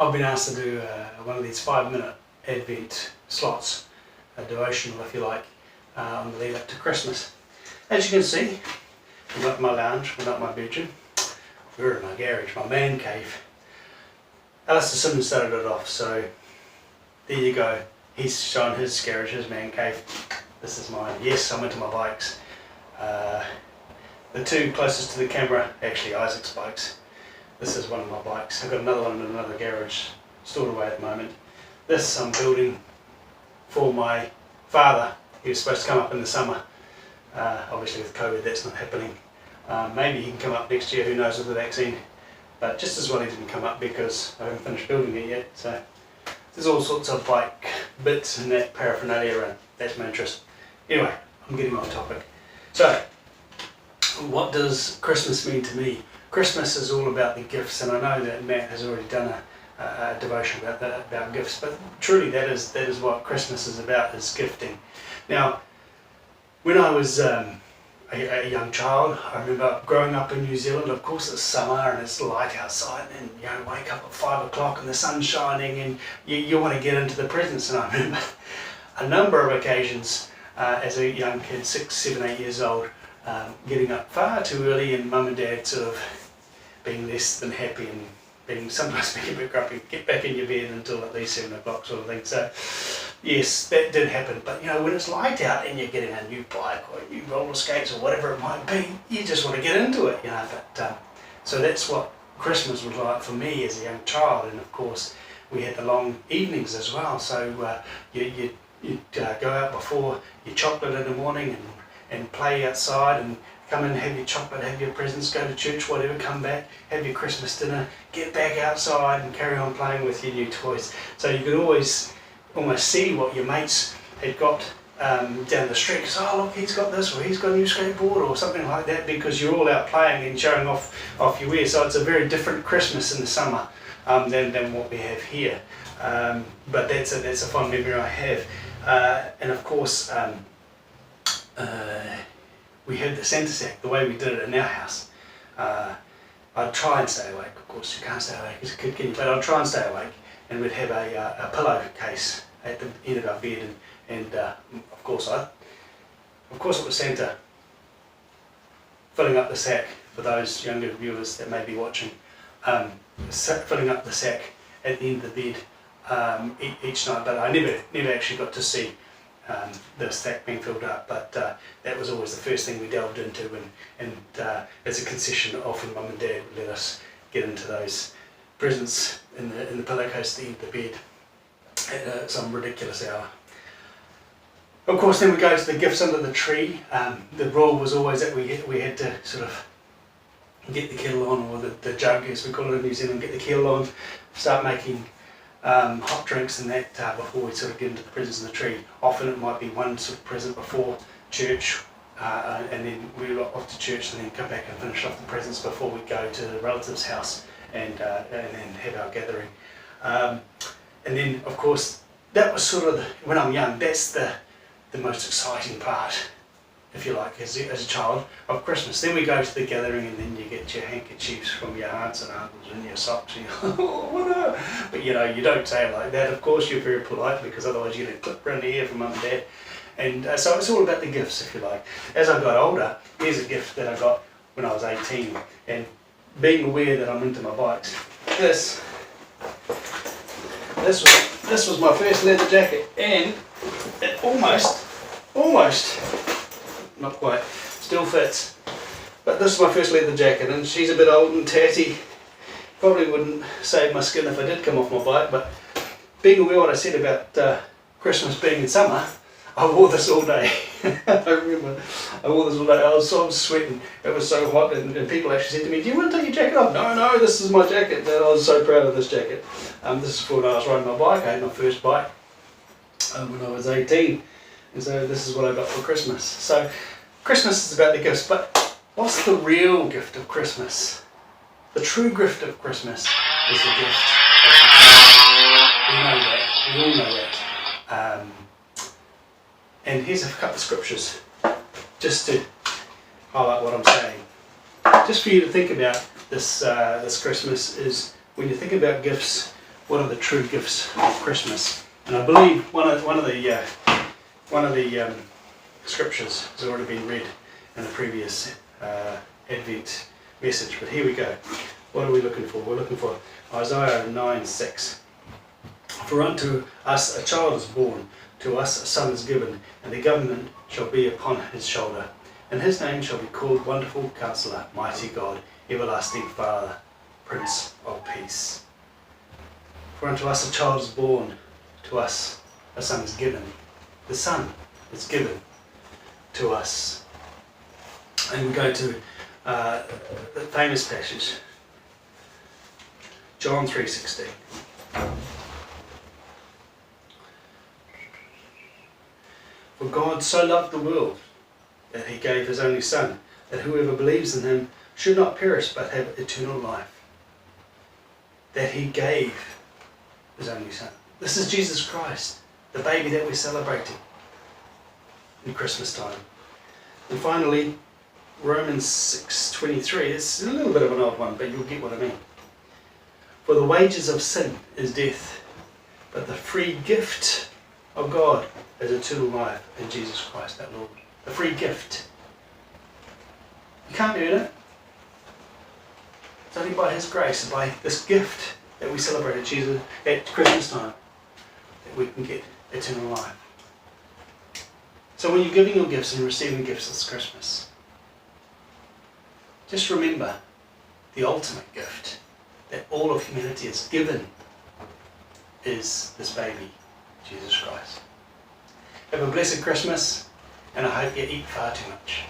I've been asked to do one of these 5-minute Advent slots, a devotional if you like, on the lead up to Christmas. As you can see, we're not in my lounge, we're not in my bedroom, we're in my garage, my man cave. Alistair Simmons started it off, so there you go. He's shown his garage, his man cave. This is mine. Yes, I'm into my bikes. The two closest to the camera, actually Isaac's bikes. This is one of my bikes. I've got another one in another garage stored away at the moment. This I'm building for my father. He was supposed to come up in the summer. Obviously with COVID that's not happening. Maybe he can come up next year, who knows, with the vaccine. But just as well he didn't come up because I haven't finished building it yet. So there's all sorts of bike bits and that paraphernalia around. That's my interest. Anyway, I'm getting off topic. So, what does Christmas mean to me? Christmas is all about the gifts, and I know that Matt has already done a devotion about gifts, but truly that is what Christmas is about, is gifting. Now, when I was a young child, I remember growing up in New Zealand. Of course it's summer and it's light outside, and you know, wake up at 5 o'clock and the sun's shining and you want to get into the presents. And I remember a number of occasions as a young kid, 6, 7, 8 years old, getting up far too early and mum and dad sort of being less than happy and sometimes being a bit grumpy, get back in your bed until at least 7 o'clock sort of thing. So yes, that did happen, but you know, when it's light out and you're getting a new bike or new roller skates or whatever it might be, you just want to get into it, you know. But so that's what Christmas was like for me as a young child. And of course we had the long evenings as well, so you'd go out before your chocolate in the morning and play outside and come in, have your chocolate, have your presents, go to church, whatever, come back, have your Christmas dinner, get back outside and carry on playing with your new toys. So you could always almost see what your mates had got down the street, because oh look, he's got this, or he's got a new skateboard or something like that, because you're all out playing and showing off your wear. So it's a very different Christmas in the summer than what we have here. But that's a fond memory I have. And of course, we had the centre sack, the way we did it in our house. I'd try and stay awake. Of course you can't stay awake as a kid, can you? But I'd try and stay awake, and we'd have a pillowcase at the end of our bed, and of course it was Santa filling up the sack. For those younger viewers that may be watching, filling up the sack at the end of the bed each night. But I never actually got to see the sack being filled up, but that was always the first thing we delved into, and as a concession, often mum and dad would let us get into those presents in the pillowcase at the end of the bed at some ridiculous hour. Of course, then we go to the gifts under the tree. The rule was always that we had to sort of get the kettle on, or the jug as we call it in New Zealand, get the kettle on, start making hot drinks and that before we sort of get into the presents in the tree. Often it might be one sort of present before church, and then we were off to church and then come back and finish off the presents before we go to the relative's house and then have our gathering. And then of course that was sort of when I'm young, that's the most exciting part, if you like, as a child, of Christmas. Then we go to the gathering, and then you get your handkerchiefs from your aunts and uncles and your socks, and you're like, oh, what a... But you know, you don't say it like that. Of course you're very polite, because otherwise you get a clip around the ear from mum and dad. And so it's all about the gifts, if you like. As I got older, here's a gift that I got when I was 18, and being aware that I'm into my bikes. This was my first leather jacket, and it almost, not quite, still fits. But this is my first leather jacket, and she's a bit old and tatty. Probably wouldn't save my skin if I did come off my bike, but being aware what I said about Christmas being in summer, I wore this all day. I remember I wore this all day. I was sweating. It was so hot, and people actually said to me, do you want to take your jacket off? No, this is my jacket. And I was so proud of this jacket. This is when I was riding my bike. I had my first bike when I was 18. And so this is what I got for Christmas. So Christmas is about the gifts, but what's the real gift of Christmas? The true gift of Christmas is the gift of Jesus. We know that. We all know that. And here's a couple of scriptures just to highlight what I'm saying. Just for you to think about this Christmas is, when you think about gifts, what are the true gifts of Christmas? And I believe one of the scriptures has already been read in the previous Advent message, but here we go. What are we looking for? We're looking for Isaiah 9:6. For unto us a child is born, to us a son is given, and the government shall be upon his shoulder. And his name shall be called Wonderful Counselor, Mighty God, Everlasting Father, Prince of Peace. For unto us a child is born, to us a son is given. The son is given to us. And we go to the famous passage, John 3:16. For God so loved the world that he gave his only Son, that whoever believes in him should not perish but have eternal life. That he gave his only Son. This is Jesus Christ, the baby that we're celebrating in Christmas time. And finally, Romans 6:23. It's a little bit of an odd one, but you'll get what I mean. For the wages of sin is death, but the free gift of God is eternal life in Jesus Christ, that Lord. A free gift. You can't earn it. It's only by his grace, by this gift that we celebrate at Jesus at Christmas time, that we can get eternal life. So when you're giving your gifts and receiving gifts this Christmas, just remember the ultimate gift that all of humanity is given is this baby, Jesus Christ. Have a blessed Christmas, and I hope you eat far too much.